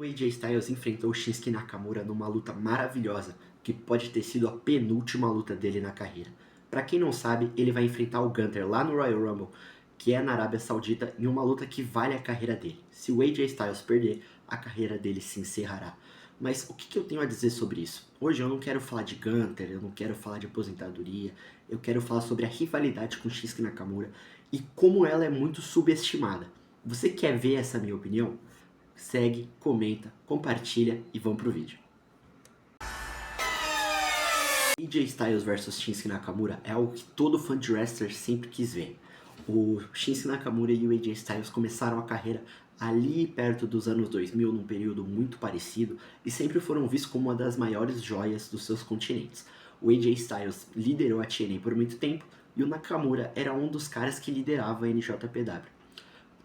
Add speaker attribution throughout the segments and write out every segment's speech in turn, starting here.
Speaker 1: AJ Styles enfrentou Shinsuke Nakamura numa luta maravilhosa, que pode ter sido a penúltima luta dele na carreira. Pra quem não sabe, ele vai enfrentar o Gunther lá no Royal Rumble, que é na Arábia Saudita, em uma luta que vale a carreira dele. Se o AJ Styles perder, a carreira dele se encerrará. Mas o que eu tenho a dizer sobre isso? Hoje eu não quero falar de Gunther, eu não quero falar de aposentadoria, eu quero falar sobre a rivalidade com Shinsuke Nakamura e como ela é muito subestimada. Você quer ver essa minha opinião? Segue, comenta, compartilha e vamos pro vídeo. AJ Styles vs Shinsuke Nakamura é algo que todo fã de wrestler sempre quis ver. O Shinsuke Nakamura e o AJ Styles começaram a carreira ali perto dos anos 2000, num período muito parecido, e sempre foram vistos como uma das maiores joias dos seus continentes. O AJ Styles liderou a TNA por muito tempo, e o Nakamura era um dos caras que liderava a NJPW.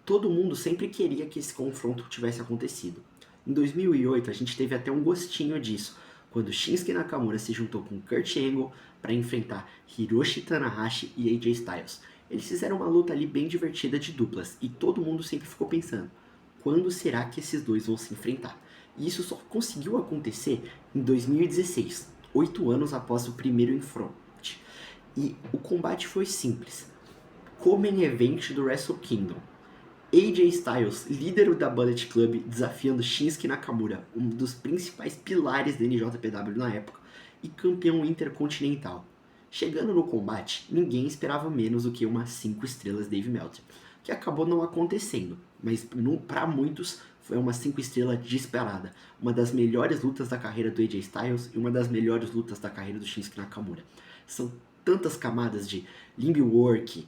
Speaker 1: Todo mundo sempre queria que esse confronto tivesse acontecido. Em 2008 a gente teve até um gostinho disso, quando Shinsuke Nakamura se juntou com Kurt Angle para enfrentar Hiroshi Tanahashi e AJ Styles. Eles fizeram uma luta ali bem divertida de duplas, e todo mundo sempre ficou pensando, quando será que esses dois vão se enfrentar? E isso só conseguiu acontecer em 2016, 8 anos após o primeiro enfrente. E o combate foi simples. Co-main event do Wrestle Kingdom. AJ Styles, líder da Bullet Club, desafiando Shinsuke Nakamura, um dos principais pilares da NJPW na época, e campeão intercontinental. Chegando no combate, ninguém esperava menos do que uma 5 estrelas Dave Meltzer, que acabou não acontecendo, mas para muitos foi uma 5 estrelas disparada, uma das melhores lutas da carreira do AJ Styles e uma das melhores lutas da carreira do Shinsuke Nakamura. São tantas camadas de limb work,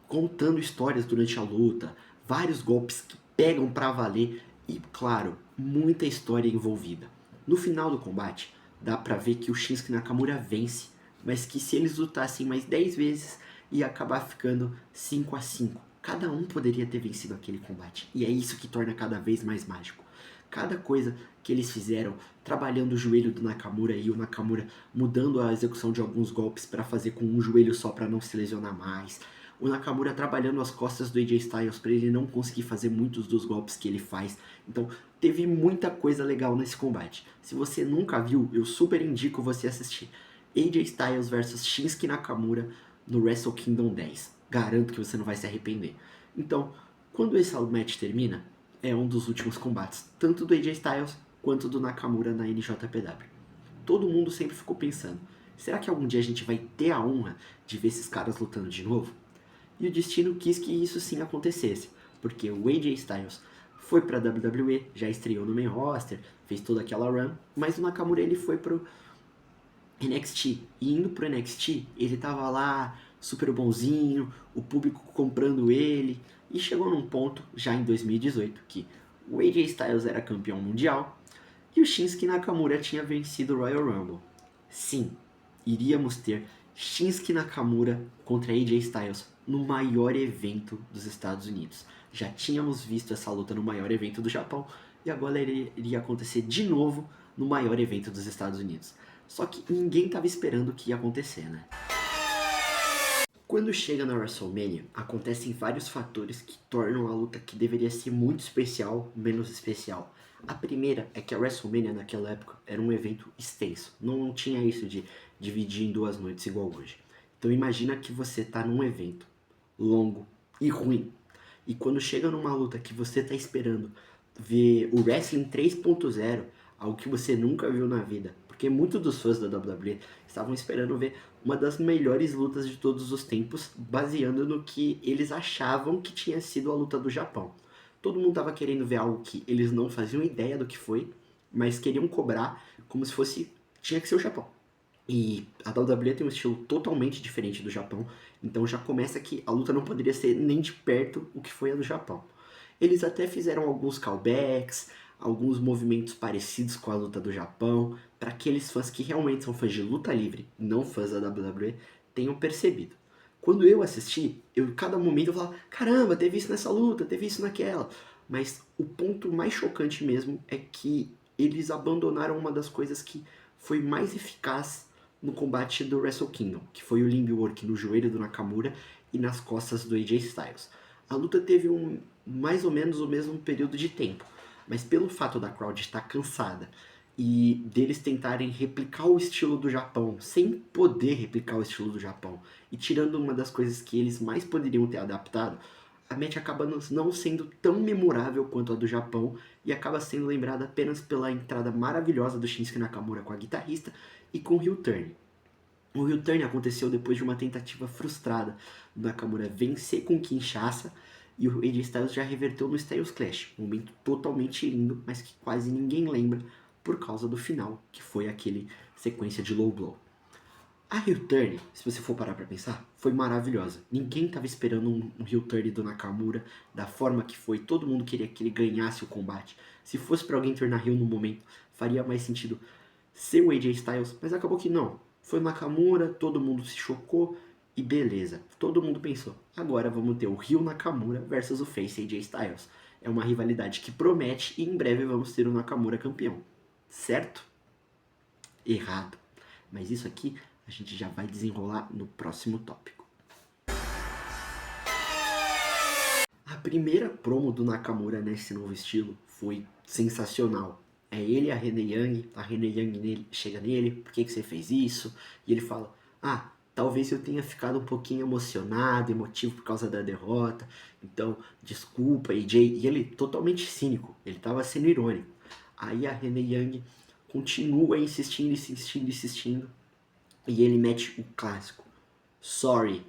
Speaker 1: contando histórias durante a luta, vários golpes que pegam pra valer e, claro, muita história envolvida. No final do combate, dá pra ver que o Shinsuke Nakamura vence, mas que se eles lutassem mais 10 vezes, ia acabar ficando 5-5. Cada um poderia ter vencido aquele combate, e é isso que torna cada vez mais mágico. Cada coisa que eles fizeram, trabalhando o joelho do Nakamura e o Nakamura mudando a execução de alguns golpes para fazer com um joelho só para não se lesionar mais, o Nakamura trabalhando as costas do AJ Styles para ele não conseguir fazer muitos dos golpes que ele faz. Então teve muita coisa legal nesse combate. Se você nunca viu, eu super indico você assistir AJ Styles vs Shinsuke Nakamura no Wrestle Kingdom 10. Garanto que você não vai se arrepender. Então, quando esse match termina, é um dos últimos combates, tanto do AJ Styles quanto do Nakamura na NJPW. Todo mundo sempre ficou pensando, será que algum dia a gente vai ter a honra de ver esses caras lutando de novo? E o destino quis que isso sim acontecesse, porque o AJ Styles foi pra WWE, já estreou no main roster, fez toda aquela run, mas o Nakamura ele foi pro NXT, e indo pro NXT, ele tava lá super bonzinho, o público comprando ele, e chegou num ponto, já em 2018, que o AJ Styles era campeão mundial, e o Shinsuke Nakamura tinha vencido o Royal Rumble. Sim, iríamos ter Shinsuke Nakamura contra AJ Styles no maior evento dos Estados Unidos. Já tínhamos visto essa luta no maior evento do Japão e agora iria acontecer de novo no maior evento dos Estados Unidos. Só que ninguém estava esperando o que ia acontecer, né? Quando chega na WrestleMania, acontecem vários fatores que tornam a luta que deveria ser muito especial, menos especial. A primeira é que a WrestleMania naquela época era um evento extenso, não tinha isso de dividir em 2 noites igual hoje. Então imagina que você tá num evento longo e ruim, e quando chega numa luta que você tá esperando ver o Wrestling 3.0, algo que você nunca viu na vida, porque muitos dos fãs da WWE estavam esperando ver uma das melhores lutas de todos os tempos, baseando no que eles achavam que tinha sido a luta do Japão. Todo mundo estava querendo ver algo que eles não faziam ideia do que foi, mas queriam cobrar como se fosse, tinha que ser o Japão. E a WWE tem um estilo totalmente diferente do Japão, então já começa que a luta não poderia ser nem de perto o que foi a do Japão. Eles até fizeram alguns callbacks, alguns movimentos parecidos com a luta do Japão, para aqueles fãs que realmente são fãs de luta livre, não fãs da WWE, tenham percebido. Quando eu assisti, cada momento eu falava, caramba, teve isso nessa luta, teve isso naquela. Mas o ponto mais chocante mesmo é que eles abandonaram uma das coisas que foi mais eficaz no combate do Wrestle Kingdom, que foi o limb work no joelho do Nakamura e nas costas do AJ Styles. A luta teve mais ou menos o mesmo período de tempo, mas pelo fato da crowd estar cansada e deles tentarem replicar o estilo do Japão, sem poder replicar o estilo do Japão, e tirando uma das coisas que eles mais poderiam ter adaptado, a match acaba não sendo tão memorável quanto a do Japão e acaba sendo lembrada apenas pela entrada maravilhosa do Shinsuke Nakamura com a guitarrista e com o heel turn. O heel turn aconteceu depois de uma tentativa frustrada do Nakamura vencer com Kinshasa e o AJ Styles já reverteu no Styles Clash, um momento totalmente lindo, mas que quase ninguém lembra por causa do final, que foi aquele sequência de low blow. A heel turn, se você for parar pra pensar, foi maravilhosa. Ninguém tava esperando um heel turn do Nakamura da forma que foi. Todo mundo queria que ele ganhasse o combate. Se fosse pra alguém turnar heel no momento, faria mais sentido ser o AJ Styles, mas acabou que não. Foi o Nakamura, todo mundo se chocou e beleza. Todo mundo pensou, agora vamos ter o heel Nakamura versus o face AJ Styles. É uma rivalidade que promete e em breve vamos ter o Nakamura campeão. Certo? Errado. Mas isso aqui a gente já vai desenrolar no próximo tópico. A primeira promo do Nakamura nesse novo estilo foi sensacional. É ele e a Renee Young chega nele, por que você fez isso? E ele fala, talvez eu tenha ficado um pouquinho emocionado, emotivo por causa da derrota, então desculpa, AJ. E ele totalmente cínico, ele tava sendo irônico. Aí a Renee Young continua insistindo, e ele mete o clássico, sorry,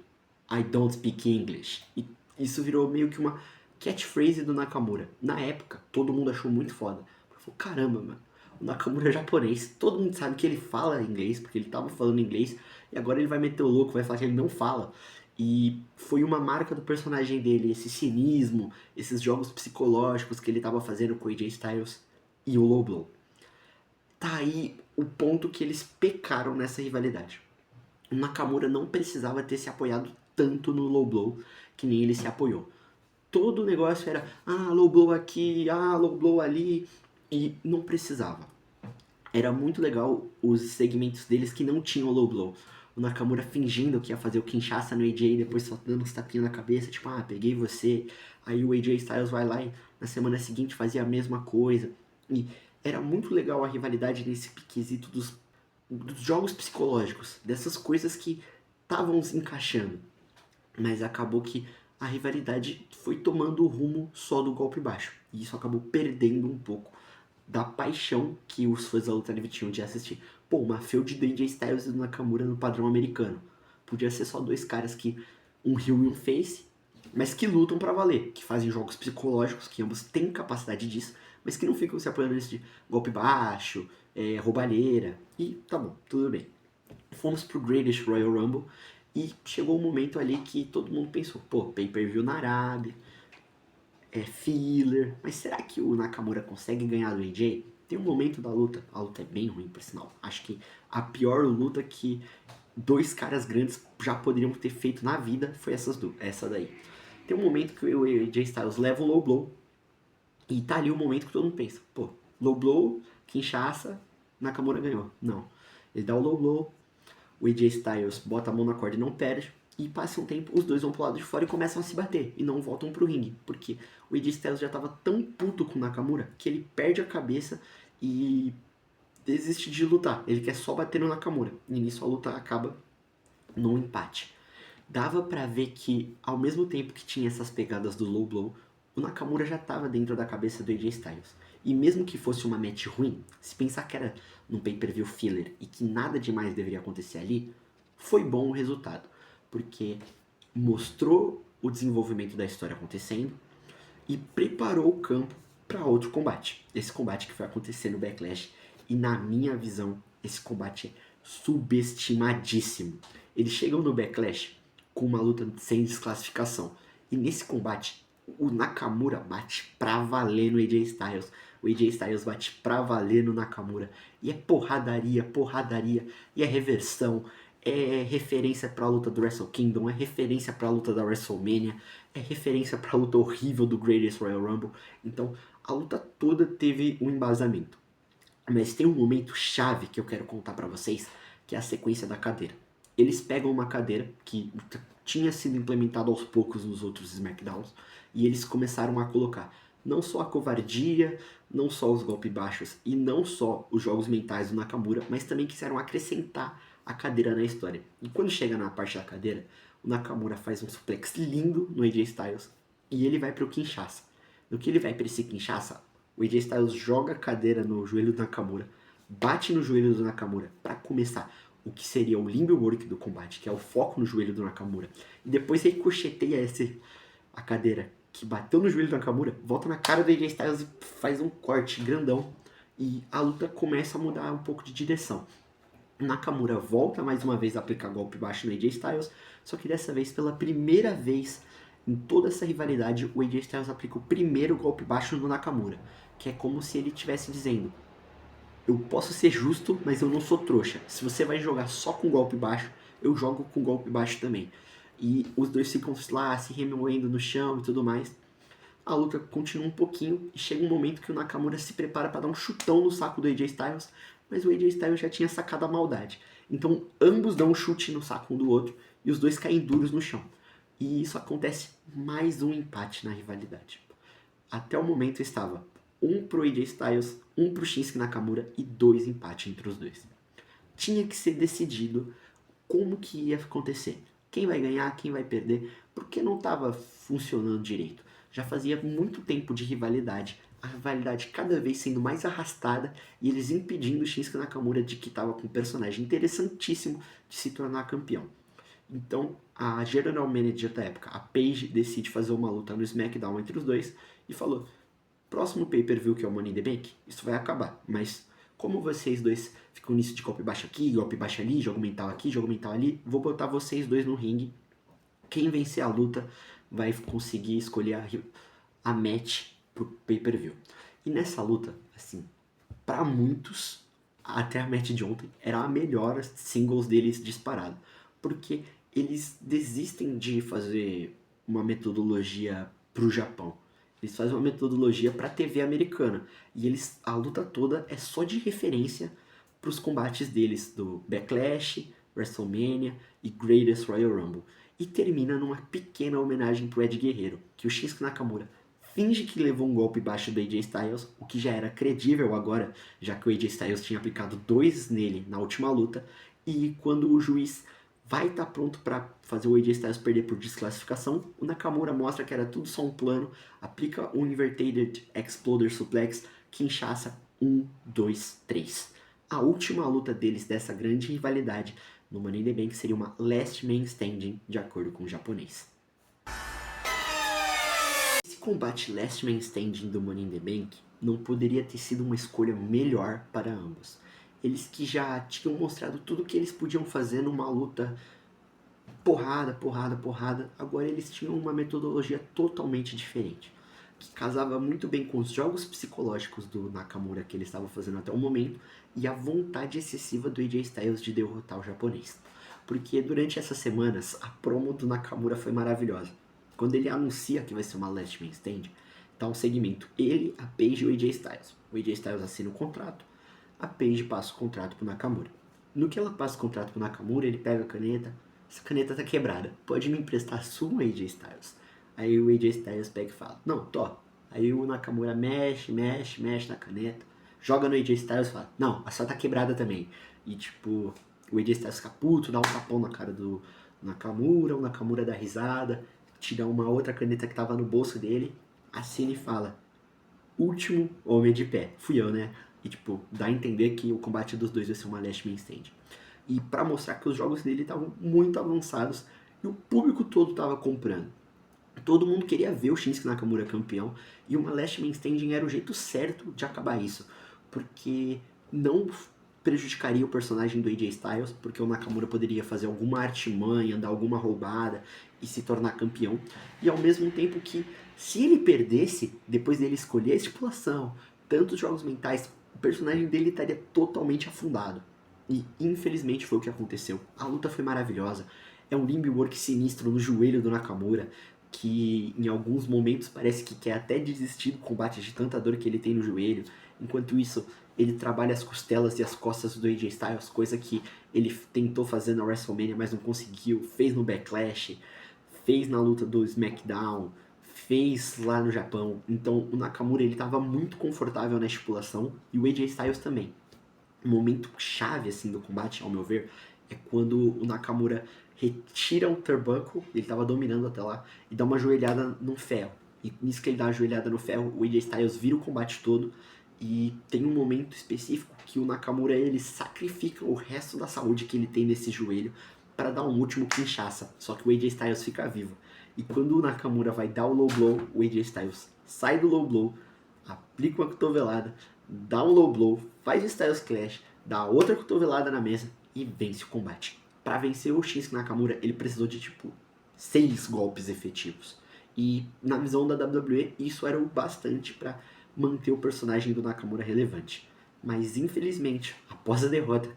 Speaker 1: I don't speak English. E isso virou meio que uma catchphrase do Nakamura. Na época, todo mundo achou muito foda. Falou, caramba, mano, o Nakamura é japonês, todo mundo sabe que ele fala inglês, porque ele tava falando inglês, e agora ele vai meter o louco, vai falar que ele não fala. E foi uma marca do personagem dele, esse cinismo, esses jogos psicológicos que ele tava fazendo com o AJ Styles e o Low Blow. Tá aí o ponto que eles pecaram nessa rivalidade. O Nakamura não precisava ter se apoiado tanto no low blow que nem ele se apoiou. Todo o negócio era, low blow aqui, low blow ali, e não precisava. Era muito legal os segmentos deles que não tinham low blow. O Nakamura fingindo que ia fazer o Kinshasa no AJ, depois só dando uns tapinhos na cabeça, tipo, peguei você. Aí o AJ Styles vai lá e na semana seguinte fazia a mesma coisa. E era muito legal a rivalidade nesse quesito dos jogos psicológicos, dessas coisas que estavam se encaixando. Mas acabou que a rivalidade foi tomando o rumo só do golpe baixo. E isso acabou perdendo um pouco da paixão que os fãs da luta livre tinham de assistir. Pô, uma feud do AJ Styles e do Nakamura no padrão americano. Podia ser só dois caras que, um heel e um face, mas que lutam pra valer, que fazem jogos psicológicos, que ambos têm capacidade disso, mas que não ficam se apoiando nesse de golpe baixo, roubalheira, e tá bom, tudo bem. Fomos pro Greatest Royal Rumble, e chegou um momento ali que todo mundo pensou, pô, pay-per-view na Arábia, filler, mas será que o Nakamura consegue ganhar do AJ? Tem um momento da luta, a luta é bem ruim, por sinal, acho que a pior luta que dois caras grandes já poderiam ter feito na vida foi essa daí. Tem um momento que o AJ Styles leva o low blow, e tá ali o momento que todo mundo pensa, pô, low blow, Kinshasa, Nakamura ganhou. Não. Ele dá o low blow, o AJ Styles bota a mão na corda e não perde, e passa um tempo, os dois vão pro lado de fora e começam a se bater, e não voltam pro ringue, porque o AJ Styles já tava tão puto com o Nakamura, que ele perde a cabeça e desiste de lutar. Ele quer só bater no Nakamura, e nisso a luta acaba num empate. Dava pra ver que, ao mesmo tempo que tinha essas pegadas do low blow, o Nakamura já estava dentro da cabeça do AJ Styles. E mesmo que fosse uma match ruim, se pensar que era num pay-per-view filler e que nada demais deveria acontecer ali, foi bom o resultado. Porque mostrou o desenvolvimento da história acontecendo e preparou o campo para outro combate. Esse combate que vai acontecer no Backlash. E na minha visão, esse combate é subestimadíssimo. Eles chegam no Backlash com uma luta sem desclassificação. E nesse combate, o Nakamura bate pra valer no AJ Styles. O AJ Styles bate pra valer no Nakamura. E é porradaria, porradaria. E é reversão. É referência pra luta do Wrestle Kingdom. É referência pra luta da WrestleMania. É referência pra luta horrível do Greatest Royal Rumble. Então, a luta toda teve um embasamento. Mas tem um momento chave que eu quero contar pra vocês, que é a sequência da cadeira. Eles pegam uma cadeira que tinha sido implementada aos poucos nos outros SmackDowns, e eles começaram a colocar Não só a covardia, não só os golpes baixos e não só os jogos mentais do Nakamura, mas também quiseram acrescentar a cadeira na história. E quando chega na parte da cadeira, o Nakamura faz um suplex lindo no AJ Styles e ele vai para o Kinshasa. No que ele vai para esse Kinshasa, o AJ Styles joga a cadeira no joelho do Nakamura, bate no joelho do Nakamura para começar o que seria o limbo work do combate, que é o foco no joelho do Nakamura. E depois ricocheteia a cadeira que bateu no joelho do Nakamura, volta na cara do AJ Styles e faz um corte grandão. E a luta começa a mudar um pouco de direção. Nakamura volta mais uma vez a aplicar golpe baixo no AJ Styles, só que dessa vez, pela primeira vez em toda essa rivalidade, o AJ Styles aplica o primeiro golpe baixo no Nakamura, que é como se ele estivesse dizendo: eu posso ser justo, mas eu não sou trouxa. Se você vai jogar só com golpe baixo, eu jogo com golpe baixo também. E os dois ficam lá se remoendo no chão e tudo mais. A luta continua um pouquinho e chega um momento que o Nakamura se prepara para dar um chutão no saco do AJ Styles, mas o AJ Styles já tinha sacado a maldade. Então ambos dão um chute no saco um do outro e os dois caem duros no chão. E isso acontece mais um empate na rivalidade. Até o momento estava um pro AJ Styles, um pro Shinsuke Nakamura e 2 empates entre os dois. Tinha que ser decidido como que ia acontecer. Quem vai ganhar, quem vai perder, porque não estava funcionando direito. Já fazia muito tempo de rivalidade, a rivalidade cada vez sendo mais arrastada e eles impedindo o Shinsuke Nakamura de que estava com um personagem interessantíssimo de se tornar campeão. Então a General Manager da época, a Paige, decide fazer uma luta no SmackDown entre os dois e falou: próximo pay-per-view, que é o Money in the Bank, isso vai acabar, mas como vocês dois ficam nisso de golpe baixo aqui, golpe baixo ali, jogo mental aqui, jogo mental ali, vou botar vocês dois no ringue. Quem vencer a luta vai conseguir escolher a match pro pay-per-view. E nessa luta, assim, para muitos, até a match de ontem, era a melhor singles deles disparado. Porque eles desistem de fazer uma metodologia pro Japão. Eles fazem uma metodologia para TV americana. E a luta toda é só de referência para os combates deles do Backlash, WrestleMania e Greatest Royal Rumble. E termina numa pequena homenagem pro Ed Guerreiro, que o Shinsuke Nakamura finge que levou um golpe baixo do AJ Styles, o que já era credível agora, já que o AJ Styles tinha aplicado 2 nele na última luta, e quando o juiz vai estar pronto para fazer o AJ Styles perder por desclassificação, o Nakamura mostra que era tudo só um plano, aplica um Inverted Exploder Suplex, Kinshasa 1, 2, 3. A última luta deles dessa grande rivalidade no Money in the Bank seria uma Last Man Standing, de acordo com o japonês. Esse combate Last Man Standing do Money in the Bank não poderia ter sido uma escolha melhor para ambos. Eles que já tinham mostrado tudo que eles podiam fazer numa luta porrada, porrada, porrada, agora eles tinham uma metodologia totalmente diferente, que casava muito bem com os jogos psicológicos do Nakamura que ele estava fazendo até o momento e a vontade excessiva do AJ Styles de derrotar o japonês. Porque durante essas semanas a promo do Nakamura foi maravilhosa. Quando ele anuncia que vai ser uma Last Man Stand, tá um segmento ele, a Paige e o AJ Styles. O AJ Styles assina o contrato, a Paige passa o contrato pro Nakamura. No que ela passa o contrato pro Nakamura, ele pega a caneta: essa caneta tá quebrada, pode me emprestar a sua, AJ Styles? Aí o AJ Styles pega e fala: não, tô. Aí o Nakamura mexe na caneta, joga no AJ Styles e fala: não, a sua tá quebrada também. E tipo, o AJ Styles fica puto, dá um tapão na cara do Nakamura, o Nakamura dá risada, tira uma outra caneta que tava no bolso dele, assina e fala: último homem de pé. Fui eu, né? E tipo, dá a entender que o combate dos dois vai ser uma Last Man Stand. E para mostrar que os jogos dele estavam muito avançados e o público todo estava comprando. Todo mundo queria ver o Shinsuke Nakamura campeão e uma Last Man Standing era o jeito certo de acabar isso, porque não prejudicaria o personagem do AJ Styles, porque o Nakamura poderia fazer alguma artimanha, dar alguma roubada e se tornar campeão, e ao mesmo tempo que, se ele perdesse, depois dele escolher a estipulação, tantos jogos mentais, o personagem dele estaria totalmente afundado. E infelizmente foi o que aconteceu. A luta foi maravilhosa. É um limb work sinistro no joelho do Nakamura, que em alguns momentos parece que quer até desistir do combate de tanta dor que ele tem no joelho. Enquanto isso, ele trabalha as costelas e as costas do AJ Styles, coisa que ele tentou fazer na WrestleMania, mas não conseguiu. Fez no Backlash, fez na luta do SmackDown, fez lá no Japão. Então o Nakamura ele estava muito confortável na estipulação e o AJ Styles também. O momento chave assim do combate, ao meu ver, é quando o Nakamura retira o turnbuckle, ele estava dominando até lá, e dá uma joelhada no ferro. E nisso que ele dá a joelhada no ferro, o AJ Styles vira o combate todo, e tem um momento específico que o Nakamura ele sacrifica o resto da saúde que ele tem nesse joelho para dar um último quinchaça, só que o AJ Styles fica vivo. E quando o Nakamura vai dar o low blow, o AJ Styles sai do low blow, aplica uma cotovelada, dá um low blow, faz o Styles Clash, dá outra cotovelada na mesa e vence o combate. Para vencer o Shinsuke Nakamura, ele precisou de tipo 6 golpes efetivos. E na visão da WWE, isso era o bastante para manter o personagem do Nakamura relevante. Mas infelizmente, após a derrota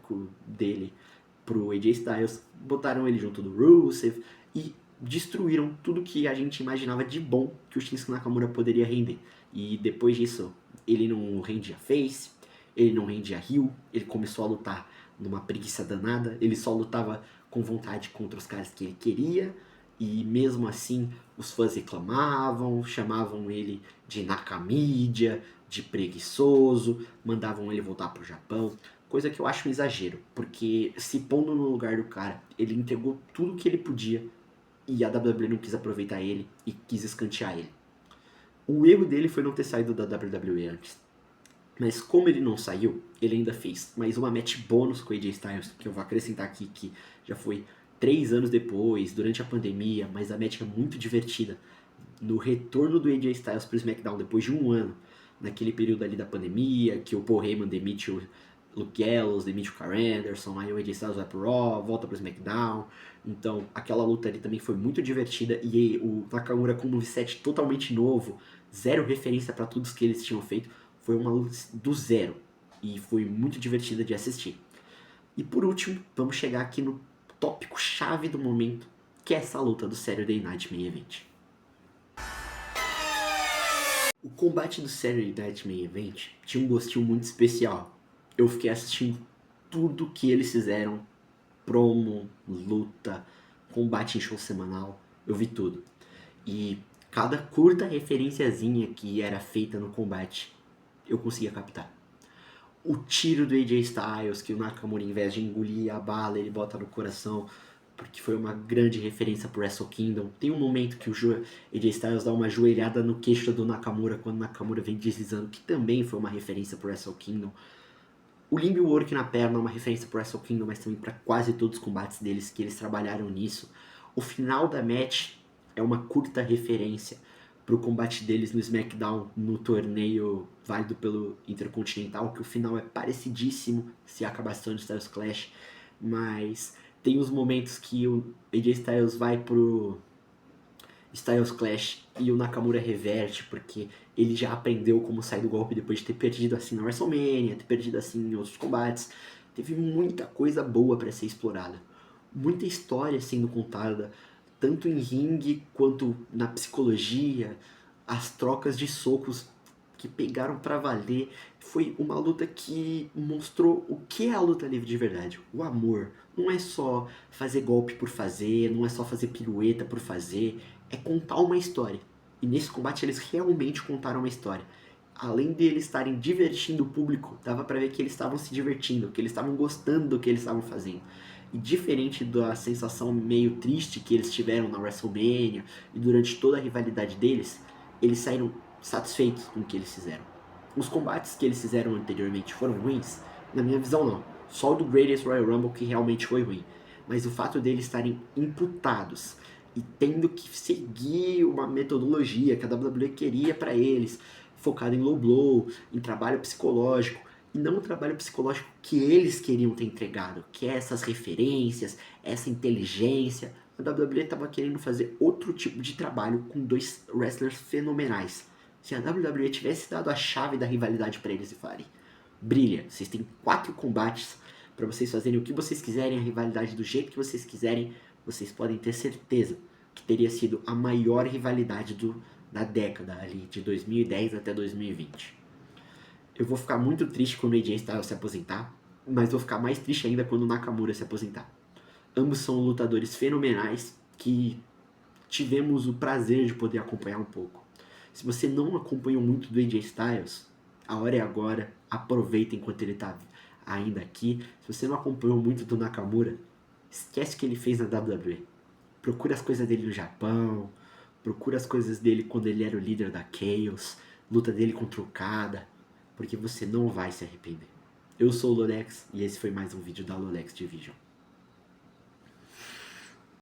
Speaker 1: dele pro AJ Styles, botaram ele junto do Rusev e destruíram tudo que a gente imaginava de bom que o Shinsuke Nakamura poderia render. E depois disso, ele não rendia face, ele não rendia heel, ele começou a lutar numa preguiça danada, ele só lutava com vontade contra os caras que ele queria, e mesmo assim os fãs reclamavam, chamavam ele de Nakamídia, de preguiçoso, mandavam ele voltar pro Japão, coisa que eu acho um exagero, porque se pondo no lugar do cara, ele entregou tudo que ele podia e a WWE não quis aproveitar ele e quis escantear ele. O erro dele foi não ter saído da WWE antes. Mas como ele não saiu, ele ainda fez mais uma match bônus com o AJ Styles, que eu vou acrescentar aqui, que já foi 3 anos depois, durante a pandemia, mas a match é muito divertida. No retorno do AJ Styles pro SmackDown depois de um ano, naquele período ali da pandemia, que o Paul Heyman demite o Luke Gallows, demite o Karl Anderson, aí o AJ Styles vai pro Raw, volta pro SmackDown. Então, aquela luta ali também foi muito divertida e o Nakamura com um moveset totalmente novo, zero referência para tudo que eles tinham feito, foi uma luta do zero e foi muito divertida de assistir. E por último, vamos chegar aqui no tópico chave do momento, que é essa luta do Saturday Night Main Event. O combate do Saturday Night Main Event tinha um gostinho muito especial. Eu fiquei assistindo tudo que eles fizeram, promo, luta, combate em show semanal, eu vi tudo. E cada curta referenciazinha que era feita no combate, eu conseguia captar. O tiro do AJ Styles, que o Nakamura, em vez de engolir a bala, ele bota no coração, porque foi uma grande referência pro Wrestle Kingdom. Tem um momento que o AJ Styles dá uma joelhada no queixo do Nakamura, quando o Nakamura vem deslizando, que também foi uma referência pro Wrestle Kingdom. O Limb Work na perna é uma referência pro Wrestle Kingdom, mas também para quase todos os combates deles, que eles trabalharam nisso. O final da match é uma curta referência pro combate deles no SmackDown, no torneio válido pelo Intercontinental, que o final é parecidíssimo se acabasse sendo Styles Clash, mas tem os momentos que o AJ Styles vai pro Styles Clash e o Nakamura reverte, porque ele já aprendeu como sair do golpe depois de ter perdido assim na WrestleMania, ter perdido assim em outros combates. Teve muita coisa boa para ser explorada, muita história sendo contada, tanto em ringue quanto na psicologia, as trocas de socos que pegaram para valer. Foi uma luta que mostrou o que é a luta livre de verdade, o amor. Não é só fazer golpe por fazer, não é só fazer pirueta por fazer, é contar uma história. E nesse combate eles realmente contaram uma história. Além de eles estarem divertindo o público, dava pra ver que eles estavam se divertindo, que eles estavam gostando do que eles estavam fazendo. E diferente da sensação meio triste que eles tiveram na WrestleMania e durante toda a rivalidade deles, eles saíram satisfeitos com o que eles fizeram. Os combates que eles fizeram anteriormente foram ruins? Na minha visão, não. Só o do Greatest Royal Rumble que realmente foi ruim. Mas o fato deles estarem imputados e tendo que seguir uma metodologia que a WWE queria para eles, focado em low blow, em trabalho psicológico, e não o trabalho psicológico que eles queriam ter entregado, que é essas referências, essa inteligência. A WWE estava querendo fazer outro tipo de trabalho com dois wrestlers fenomenais. Se a WWE tivesse dado a chave da rivalidade para eles e falarem: brilha, vocês têm 4 combates para vocês fazerem o que vocês quiserem, a rivalidade do jeito que vocês quiserem, vocês podem ter certeza que teria sido a maior rivalidade da década ali, de 2010 até 2020. Eu vou ficar muito triste quando o AJ Styles se aposentar, mas vou ficar mais triste ainda quando o Nakamura se aposentar. Ambos são lutadores fenomenais que tivemos o prazer de poder acompanhar um pouco. Se você não acompanhou muito do AJ Styles, a hora é agora, aproveita enquanto ele tá ainda aqui. Se você não acompanhou muito do Nakamura, esquece o que ele fez na WWE. Procura as coisas dele no Japão, procura as coisas dele quando ele era o líder da Chaos, luta dele contra o Okada, porque você não vai se arrepender. Eu sou o Lolex e esse foi mais um vídeo da Lolex Division.